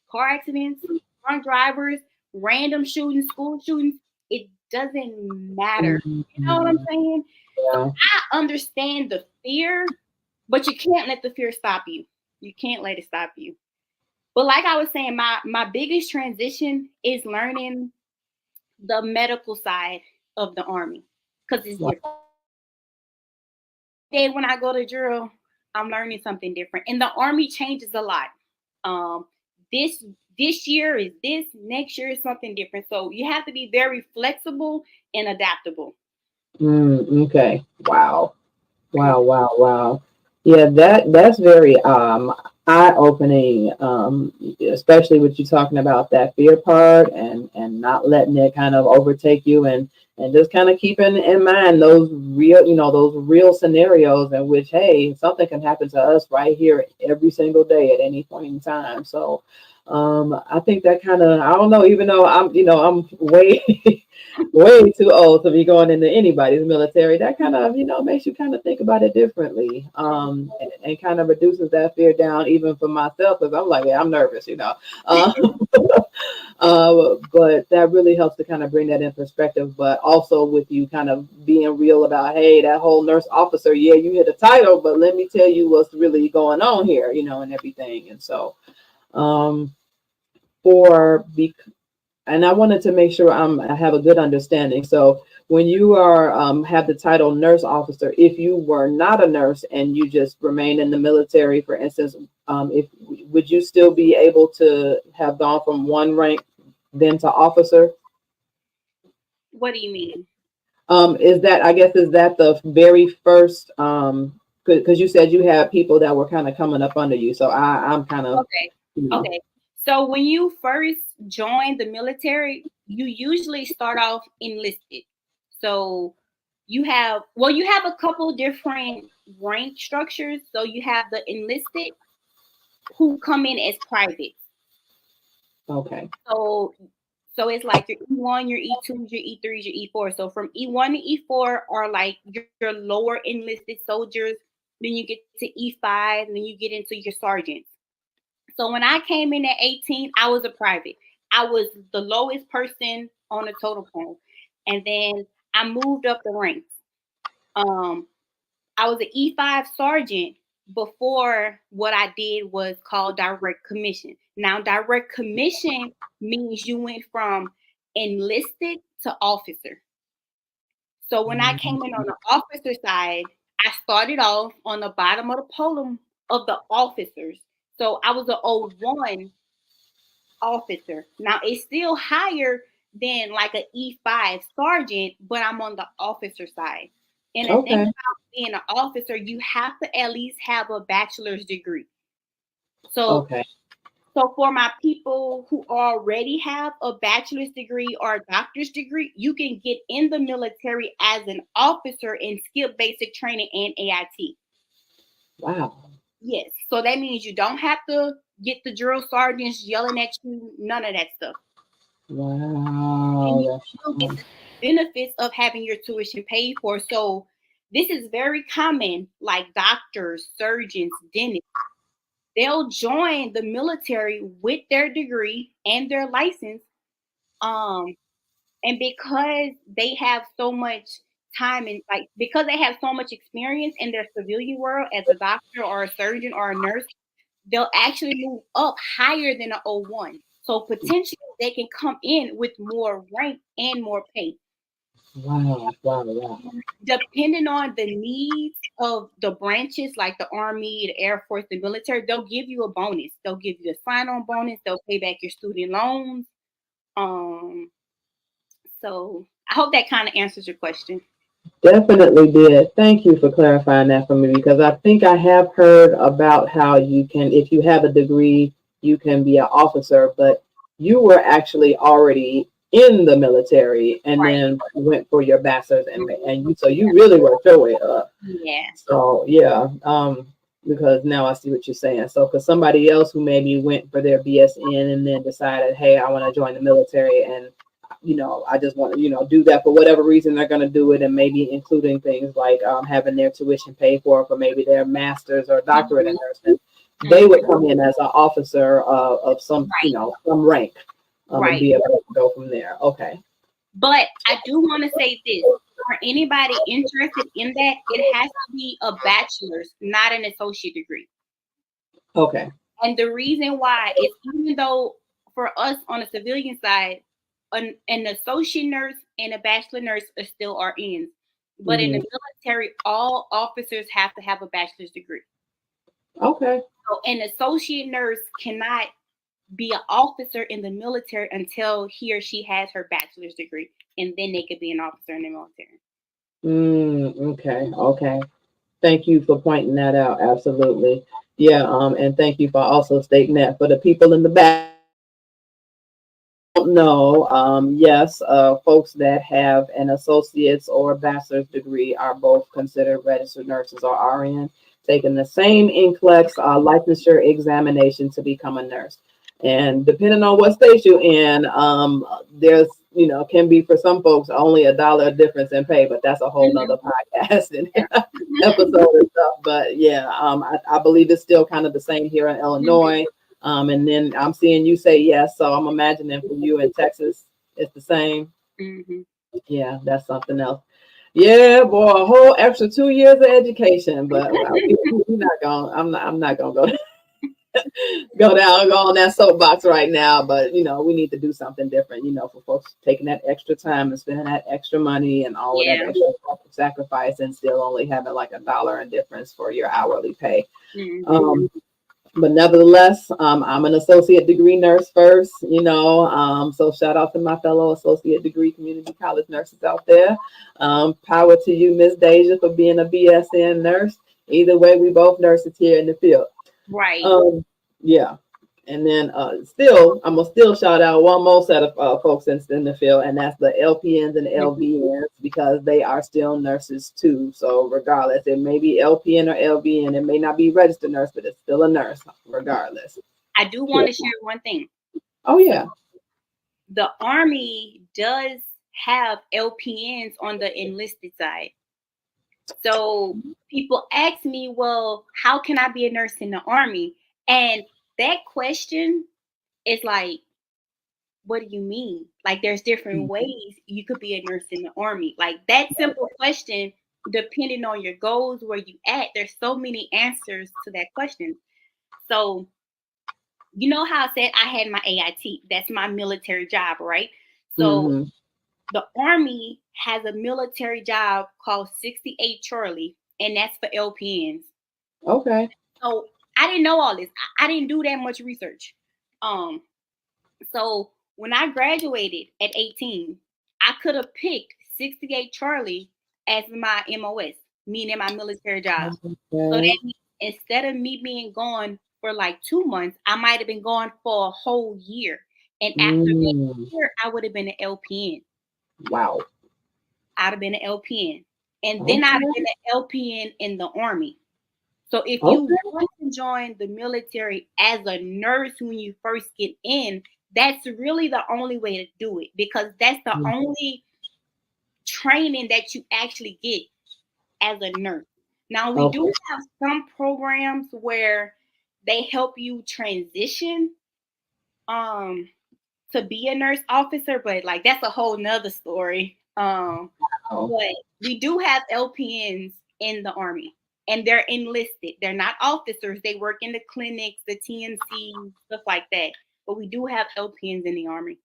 Car accidents, drunk drivers, random shootings, school shootings. It doesn't matter. You know what I'm saying? So I understand the fear, but you can't let the fear stop you. You can't let it stop you. But like I was saying, my biggest transition is learning the medical side of the Army, because it's different. Day when I go to drill, I'm learning something different, and the Army changes a lot. This year is this, next year is something different. So you have to be very flexible and adaptable. Okay. Wow. Yeah, that's very eye-opening, especially with you talking about that fear part and not letting it kind of overtake you, and just kind of keeping in mind those real, those real scenarios in which, hey, something can happen to us right here every single day at any point in time. So I think that kind of, I don't know, even though I'm way way too old to be going into anybody's military, that kind of, makes you kind of think about it differently, and kind of reduces that fear down even for myself, because I'm like, yeah, I'm nervous, uh, but that really helps to kind of bring that in perspective, but also with you kind of being real about, hey, that whole nurse officer, yeah, you hit a title, but let me tell you what's really going on here, and everything. And so um, for and I wanted to make sure I have a good understanding. So when you are have the title nurse officer, if you were not a nurse and you just remain in the military, for instance, if would you still be able to have gone from one rank then to officer? What do you mean? Is that, I guess, is that the very first? Because you said you had people that were kind of coming up under you, so I'm kind of, Okay. you know, Okay. So when you first join the military, you usually start off enlisted. So you have a couple different rank structures. So you have the enlisted who come in as privates. okay, So it's like your E1, your E2s, your E3s, your E4. So from E1 to E4 are like your lower enlisted soldiers. Then you get to E5, and then you get into your sergeants. So when I came in at 18, I was a private. I was the lowest person on the totem pole. And then I moved up the ranks. Um, I was an E5 sergeant before what I did was called direct commission. Now, direct commission means you went from enlisted to officer. So when I came in on the officer side, I started off on the bottom of the podium of the officers. So I was an O1 officer. Now it's still higher than like an E5 sergeant, but I'm on the officer side. And the thing okay, about being an officer, you have to at least have a bachelor's degree. So okay, for my people who already have a bachelor's degree or a doctor's degree, you can get in the military as an officer and skip basic training and AIT. wow, Yes. So that means you don't have to get the drill sergeants yelling at you, none of that stuff. And wow, you that's still get the benefits of having your tuition paid for. So this is very common, like doctors, surgeons, dentists. They'll join the military with their degree and their license. Um, and because they have so much time and like because they have so much experience in their civilian world as a doctor or a surgeon or a nurse, they'll actually move up higher than an O1. So potentially they can come in with more rank and more pay. wow, wow, wow. Depending on the needs of the branches, like the Army, the Air Force, the military, they'll give you a bonus. They'll give you a sign-on bonus. They'll pay back your student loans. Um, so I hope that kind of answers your question. Definitely did. Thank you for clarifying that for me, because I think I have heard about how you can, if you have a degree, you can be an officer, but you were actually already in the military and Right. then went for your bachelor's, and you, so you really worked your way up. Yeah. So yeah, because now I see what you're saying. So because somebody else who maybe went for their BSN and then decided, hey, I want to join the military, and I just want to, do that for whatever reason they're going to do it, and maybe including things like having their tuition paid for maybe their master's or doctorate in nursing. They would come in as an officer of some, some rank, and be able to go from there. Okay. But I do want to say this. For anybody interested in that, it has to be a bachelor's, not an associate degree. Okay. And the reason why is even though for us on the civilian side, an associate nurse and a bachelor nurse are still RNs. But in the military, all officers have to have a bachelor's degree. Okay. So an associate nurse cannot be an officer in the military until he or she has her bachelor's degree, and then they could be an officer in the military. Okay. Okay. Thank you for pointing that out. Absolutely. Yeah, and thank you for also stating that. For the people in the back, don't know, yes, folks that have an associate's or bachelor's degree are both considered registered nurses or RN, taking the same NCLEX licensure examination to become a nurse. And depending on what state you're in, there's, can be for some folks only $1 difference in pay, but that's a whole nother podcast and episode and stuff. But yeah, I believe it's still kind of the same here in Illinois. And then I'm seeing you say yes, so I'm imagining for you in Texas, it's the same. Mm-hmm. Yeah, that's something else. Yeah, boy, a whole extra 2 years of education, but we're not going. I'm not gonna go go on that soapbox right now. But we need to do something different. For folks taking that extra time and spending that extra money and all of that Yeah. extra sacrifice, and still only having like $1 in difference for your hourly pay. Mm-hmm. But nevertheless, I'm an associate degree nurse first, so shout out to my fellow associate degree community college nurses out there. Power to you, Miss Daijah, for being a BSN nurse. Either way, we both nurses here in the field. Right. Yeah. And then I'm gonna still shout out one more set of folks in the field, and that's the LPNs and LVNs, because they are still nurses too. So regardless, it may be LPN or LVN, it may not be registered nurse, but it's still a nurse regardless. I do want to share one thing. Oh yeah. The Army does have LPNs on the enlisted side. So people ask me, well, how can I be a nurse in the Army? And that question is like, what do you mean? Like, there's different ways you could be a nurse in the Army. Like, that simple question, depending on your goals, where you at, there's so many answers to that question. So, you know how I said I had my AIT? That's my military job, right? So the Army has a military job called 68 Charlie, and that's for LPNs. Okay. So I didn't know all this. I didn't do that much research. So when I graduated at 18, I could have picked 68 Charlie as my MOS, meaning my military job. Okay. So that means instead of me being gone for like 2 months, I might have been gone for a whole year. And after that year, I would have been an LPN. Wow. I'd have been an LPN. And then I'd have been an LPN in the Army. So if you want to join the military as a nurse when you first get in, that's really the only way to do it, because that's the only training that you actually get as a nurse. Now, we do have some programs where they help you transition to be a nurse officer, but like that's a whole nother story. But we do have LPNs in the Army, and they're enlisted. They're not officers. They work in the clinics, the TNC, stuff like that. But we do have LPNs in the Army.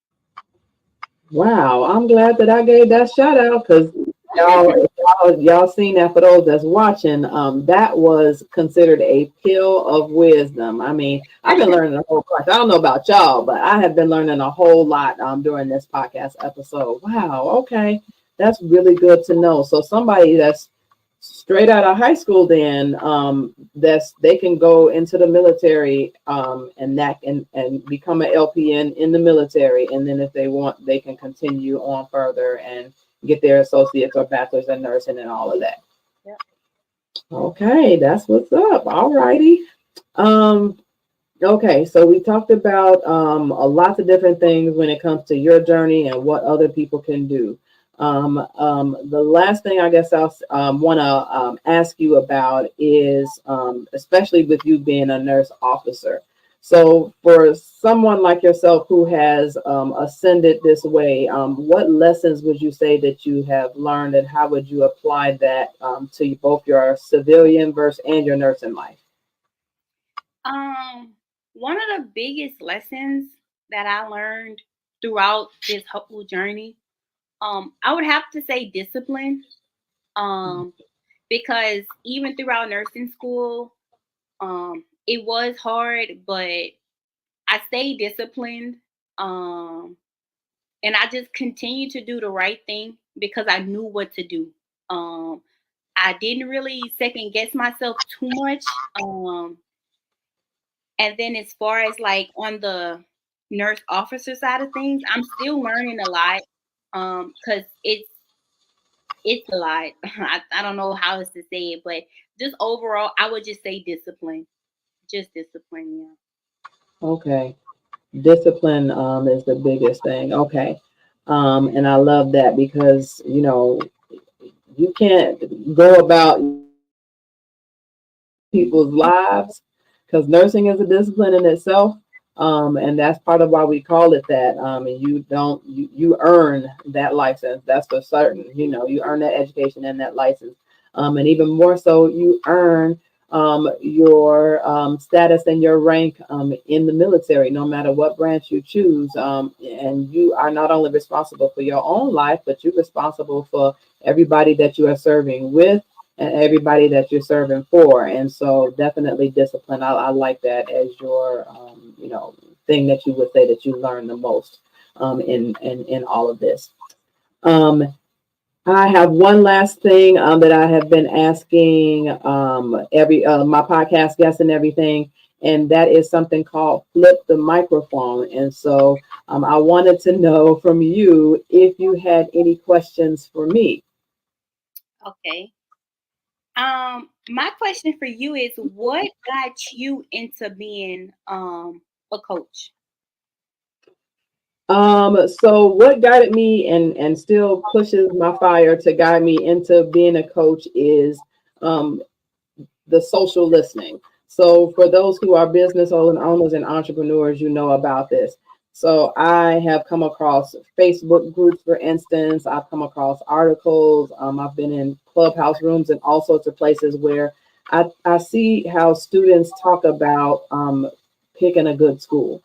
Wow, I'm glad that I gave that shout out, because y'all seen that. For those that's watching, that was considered a pill of wisdom. I mean, I've been learning a whole bunch. I don't know about y'all, but I have been learning a whole lot during this podcast episode. Wow, okay, that's really good to know. So somebody that's straight out of high school, then they can go into the military and become an LPN in the military, and then if they want, they can continue on further and get their associates or bachelor's in nursing and all of that. Yep. Okay, that's what's up. All righty. Okay, so we talked about a lot of different things when it comes to your journey and what other people can do. The last thing I guess I'll want to ask you about is, especially with you being a nurse officer. So for someone like yourself who has ascended this way, what lessons would you say that you have learned, and how would you apply that to both your civilian and your nursing life? One of the biggest lessons that I learned throughout this whole journey, I would have to say discipline, because even throughout nursing school, it was hard, but I stayed disciplined, and I just continued to do the right thing because I knew what to do. I didn't really second guess myself too much. And then as far as like on the nurse officer side of things, I'm still learning a lot. Because it's a lot. I don't know how else to say it, but just overall, I would just say discipline. Just discipline, yeah. Okay. Discipline is the biggest thing. Okay. And I love that because, you can't go about people's lives because nursing is a discipline in itself. And that's part of why we call it that. And you earn that license. That's for certain. You earn that education and that license. And even more so, you earn your status and your rank in the military, no matter what branch you choose. And you are not only responsible for your own life, but you're responsible for everybody that you are serving with and everybody that you're serving for. And so definitely discipline. I like that as your, thing that you would say that you learn the most in all of this. Um, I have one last thing that I have been asking every my podcast guests and everything, and that is something called flip the microphone. And so I wanted to know from you if you had any questions for me. Okay. My question for you is, what got you into being a coach? So what guided me and still pushes my fire to guide me into being a coach is um, the social listening. So for those who are business owners and entrepreneurs, you know about this. So I have come across Facebook groups, for instance. I've come across articles. I've been in clubhouse rooms and all sorts of places where I see how students talk about picking a good school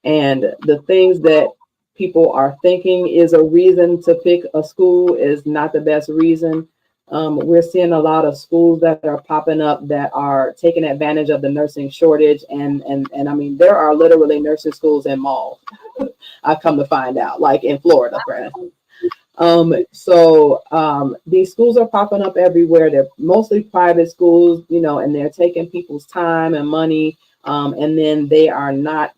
and the things that people are thinking is a reason to pick a school is not the best reason. We're seeing a lot of schools that are popping up that are taking advantage of the nursing shortage, and I mean there are literally nursing schools in malls. I come to find out, like in Florida, for instance. These schools are popping up everywhere. They're mostly private schools, and they're taking people's time and money. And then they are not,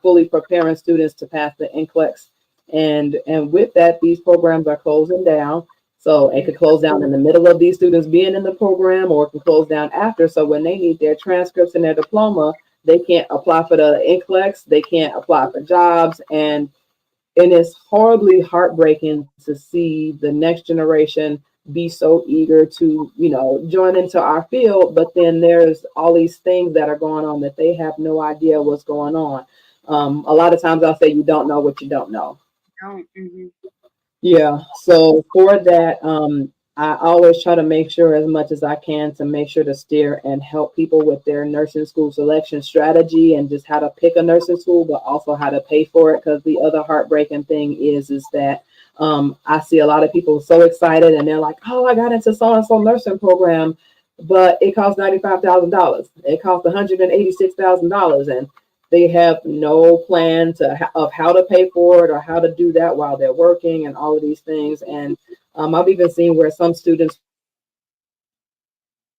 fully preparing students to pass the NCLEX. And with that, these programs are closing down. So it could close down in the middle of these students being in the program, or it can close down after. So when they need their transcripts and their diploma, they can't apply for the NCLEX, they can't apply for jobs, and it's horribly heartbreaking to see the next generation be so eager to, join into our field, but then there's all these things that are going on that they have no idea what's going on. A lot of times I'll say you don't know what you don't know. Oh, mhm. Yeah. So for that, I always try to make sure as much as I can to make sure to steer and help people with their nursing school selection strategy and just how to pick a nursing school, but also how to pay for it. Because the other heartbreaking thing is that I see a lot of people so excited and they're like, "Oh, I got into so and so nursing program, but it costs $95,000. It costs $186,000, and they have no plan of how to pay for it or how to do that while they're working and all of these things. And I've even seen where some students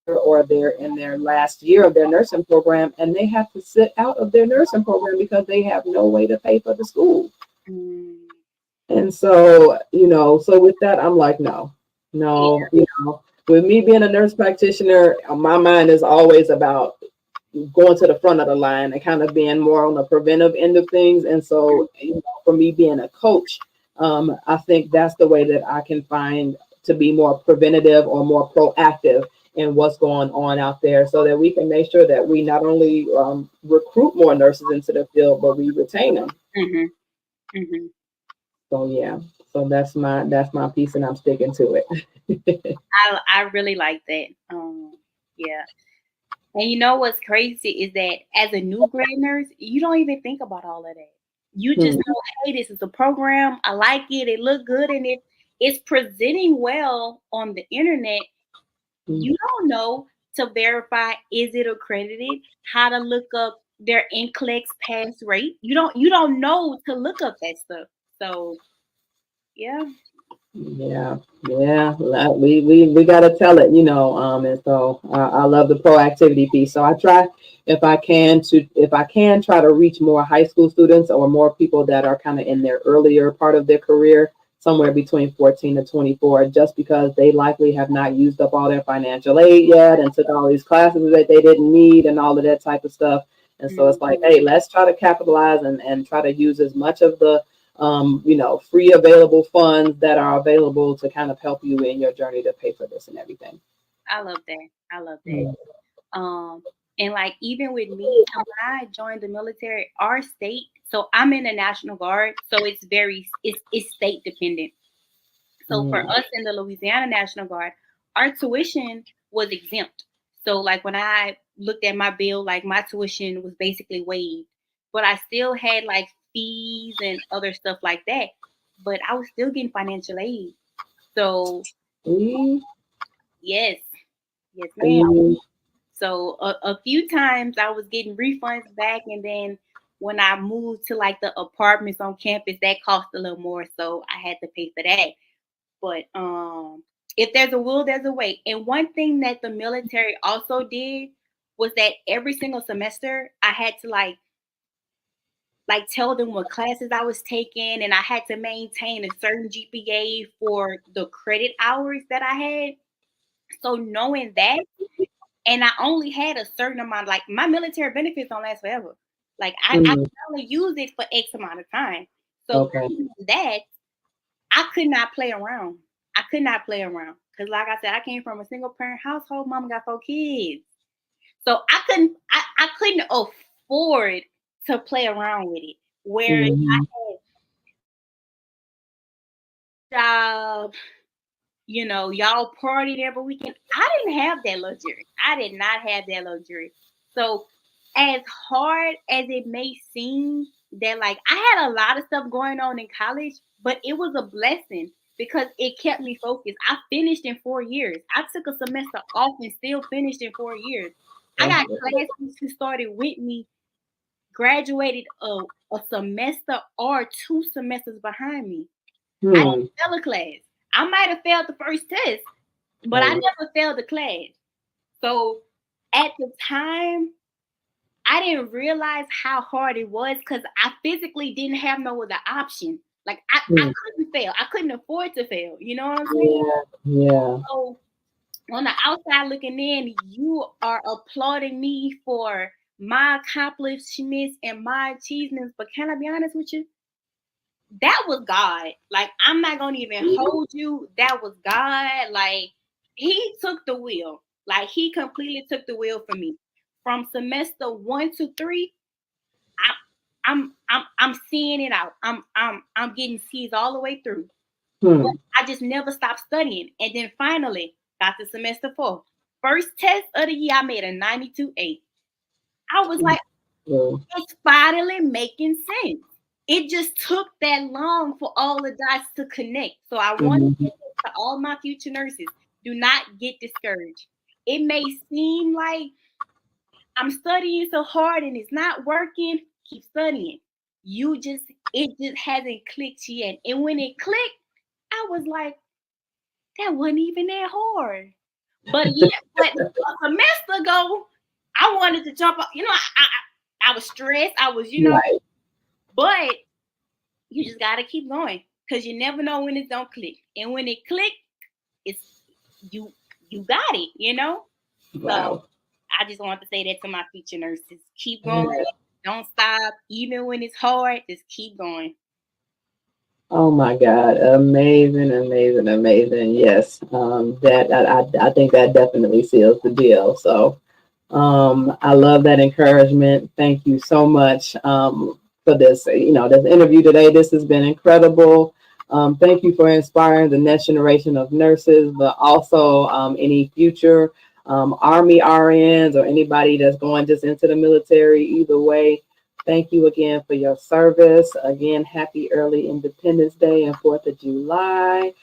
or they're in their last year of their nursing program and they have to sit out of their nursing program because they have no way to pay for the school. Mm, And so, so with that, I'm like, no, with me being a nurse practitioner, my mind is always about going to the front of the line and kind of being more on the preventive end of things. And so, for me being a coach, I think that's the way that I can find to be more preventative or more proactive in what's going on out there so that we can make sure that we not only recruit more nurses into the field, but we retain them. mhm, mhm. So yeah, so that's my piece and I'm sticking to it. I really like that. Yeah. And you know what's crazy is that as a new grad nurse, you don't even think about all of that. You just Hmm. know, hey, this is a program. I like it. It look good, and it's presenting well on the internet. You don't know to verify is it accredited, how to look up their NCLEX pass rate. You don't know to look up that stuff. So yeah. Yeah, yeah. We gotta tell it, and so I love the proactivity piece. So I try, if I can try to reach more high school students or more people that are kind of in their earlier part of their career, somewhere between 14 to 24, just because they likely have not used up all their financial aid yet and took all these classes that they didn't need and all of that type of stuff. And so it's like, hey, let's try to capitalize and try to use as much of the free available funds that are available to kind of help you in your journey to pay for this and everything. I love that. I love that. Mm. Um, and like even with me, so when I joined the military, our state, so I'm in the National Guard, so it's state dependent. So for Mm. us in the Louisiana National Guard, our tuition was exempt. So like when I looked at my bill, like my tuition was basically waived, but I still had like fees and other stuff like that. But I was still getting financial aid. So Mm. yes, yes, ma'am. Mm. So a few times I was getting refunds back, and then when I moved to like the apartments on campus, that cost a little more, so I had to pay for that. But if there's a will, there's a way. And one thing that the military also did was that every single semester I had to like tell them what classes I was taking, and I had to maintain a certain GPA for the credit hours that I had. So knowing that, and I only had a certain amount, like my military benefits don't last forever. Like I can Mm. only use it for X amount of time. So Okay. that I could not play around. I could not play around because, like I said, I came from a single parent household. Mama got 4 kids, so I couldn't afford to play around with it. Whereas Mm. job, y'all partied every weekend. I didn't have that luxury. I did not have that luxury. So, as hard as it may seem, that like I had a lot of stuff going on in college, but it was a blessing because it kept me focused. I finished in 4 years. I took a semester off and still finished in 4 years. I That's got good. classmates who started with me, graduated a semester or 2 semesters behind me. I Hmm. didn't fail a class. I might have failed the first test, but I Oh, never failed the class. So at the time, I didn't realize how hard it was because I physically didn't have no other option. Like I hmm. couldn't fail. I couldn't afford to fail. You know what I'm saying? Yeah. Yeah. So on the outside looking in, you are applauding me for my accomplishments and my achievements. But can I be honest with you? That was God. Like, I'm not gonna even hold you. That was God. Like, He took the wheel. Like, He completely took the wheel for me. From semester 1 to 3, I'm seeing it out. I'm getting C's all the way through. But Hmm. I just never stopped studying. And then finally got to semester 4. First test of the year, I made a 92.8. I was like, Yeah. it's finally making sense. It just took that long for all the dots to connect. So I want to Mhm. say this to all my future nurses: do not get discouraged. It may seem like I'm studying so hard and it's not working. Keep studying. It just hasn't clicked yet. And when it clicked, I was like, that wasn't even that hard. But yeah, but a semester ago, I wanted to jump up. I was stressed. I was, Right. but you just gotta keep going because you never know when it's gonna click. And when it click, it's you you got it. So Wow. I just want to say that to my future nurses. Keep going. Yeah. Don't stop. Even when it's hard, just keep going. Oh my God. Amazing, amazing, amazing. Yes. That I think that definitely seals the deal. So I love that encouragement. Thank you so much for this, this interview today. This has been incredible. Thank you for inspiring the next generation of nurses, but also any future Army RNs or anybody that's going just into the military. Either way, thank you again for your service. Again, happy early Independence Day and 4th of July.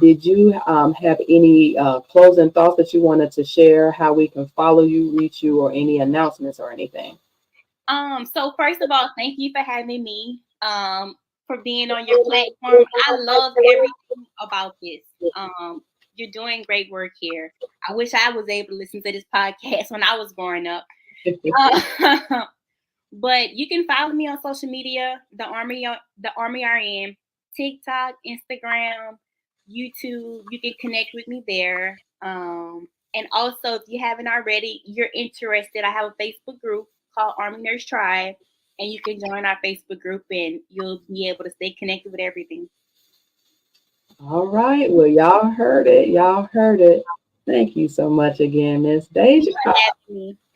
Did you have any closing thoughts that you wanted to share, how we can follow you, reach you, or any announcements or anything? So first of all, thank you for having me. for being on your platform. I love everything about this. You're doing great work here. I wish I was able to listen to this podcast when I was growing up. But you can follow me on social media, the Army RN, TikTok, Instagram, YouTube. You can connect with me there. And also, if you haven't already, you're interested, I have a Facebook group called Army Nurse Tribe, and you can join our Facebook group, and you'll be able to stay connected with everything. All right. Well, y'all heard it. Y'all heard it. Thank you so much again, Miss Daijah.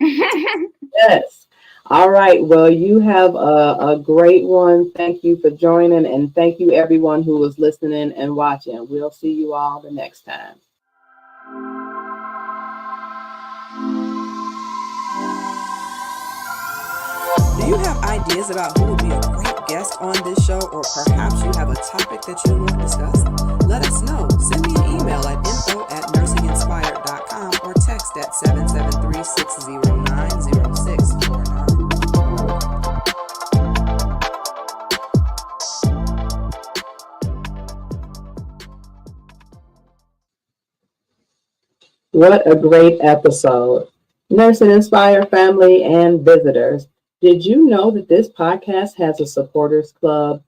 Yes. All right. Well, you have a great one. Thank you for joining, and thank you everyone who was listening and watching. We'll see you all the next time. Do you have ideas about who would be a great guest on this show, or perhaps you have a topic that you want discussed? Let us know. Send me an email at info@nursinginspired.com or text at 773-609-0649. What a great episode. Nursing Inspired family and visitors. Did you know that this podcast has a supporters club?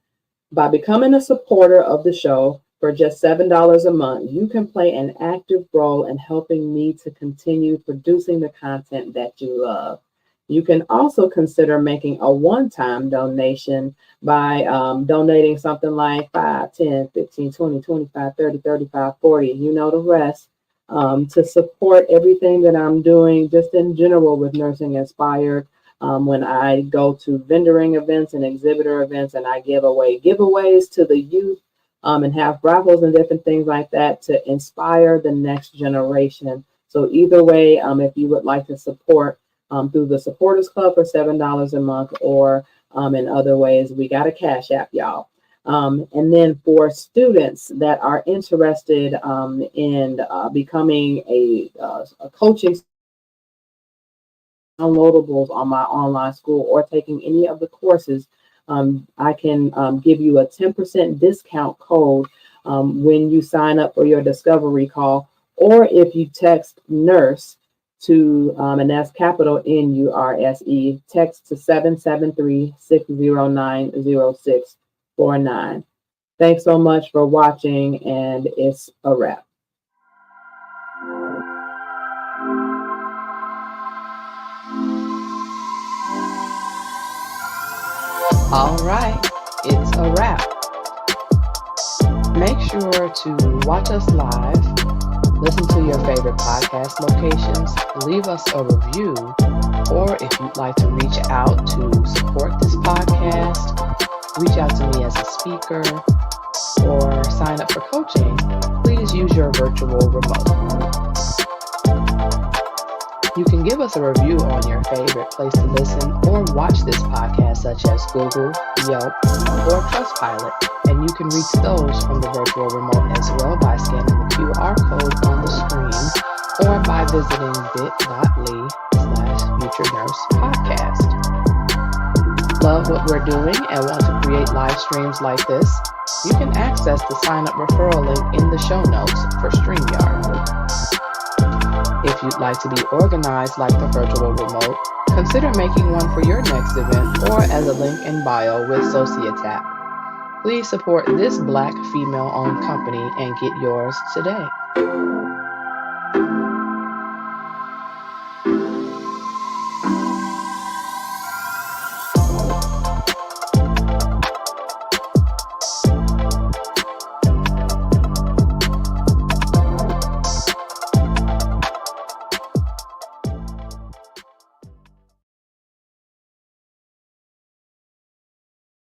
By becoming a supporter of the show for just $7 a month, you can play an active role in helping me to continue producing the content that you love. You can also consider making a one-time donation by donating something like 5, 10, 15, 20, 25, 30, 35, 40, you know the rest, to support everything that I'm doing just in general with Nursing Inspired. When I go to vendoring events and exhibitor events, and I give away giveaways to the youth and have raffles and different things like that to inspire the next generation. So either way, if you would like to support through the Supporters Club for $7 a month, or in other ways, we got a Cash App, y'all. And then for students that are interested in becoming a coaching downloadables on my online school, or taking any of the courses, I can give you a 10% discount code when you sign up for your discovery call, or if you text NURSE to, and that's capital NURSE, text to 773-609-0649. Thanks so much for watching, and it's a wrap. All right, it's a wrap. Make sure to watch us live, listen to your favorite podcast locations, leave us a review, or if you'd like to reach out to support this podcast, reach out to me as a speaker, or sign up for coaching, please use your virtual remote. You can give us a review on your favorite place to listen or watch this podcast, such as Google, Yelp, or Trustpilot, and you can reach those from the virtual remote as well by scanning the QR code on the screen, or by visiting bit.ly/FutureNursePodcast. Love what we're doing and want to create live streams like this? You can access the sign-up referral link in the show notes for StreamYard. If you'd like to be organized like the virtual remote, consider making one for your next event, or as a link in bio with Societap. Please support this Black female-owned company and get yours today.